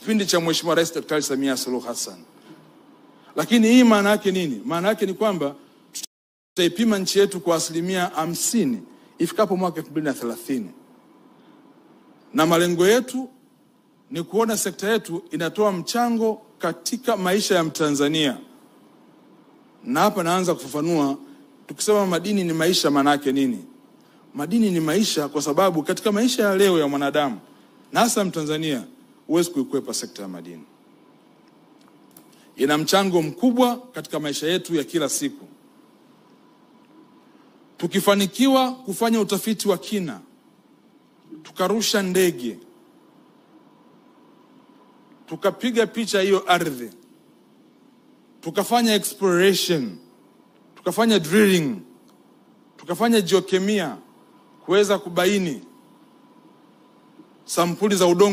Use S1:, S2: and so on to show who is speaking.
S1: kipindi cha Mheshimiwa Rais Daktari Samia Suluhu Hassan. Lakini hii maana yake nini? Maana yake ni kwamba tutaipima nchi yetu kwa 50% ifikapo mwaka 2030. Na malengo yetu ni kuona sekta yetu inatoa mchango katika maisha ya Mtanzania. Na hapa naanza kufafanua, tukisema madini ni maisha maana yake nini? Madini ni maisha kwa sababu katika maisha ya leo ya mwanadamu, na hasa Mtanzania, huwezi kuikwepa sekta ya madini. Ina mchango mkubwa katika maisha yetu ya kila siku. Tukifanikiwa kufanya utafiti wa kina, tukarusha ndege, tukapiga picha hiyo ardhi, tukafanya exploration, tukafanya drilling, tukafanya geokemia kuweza kubaini sampuli za udongo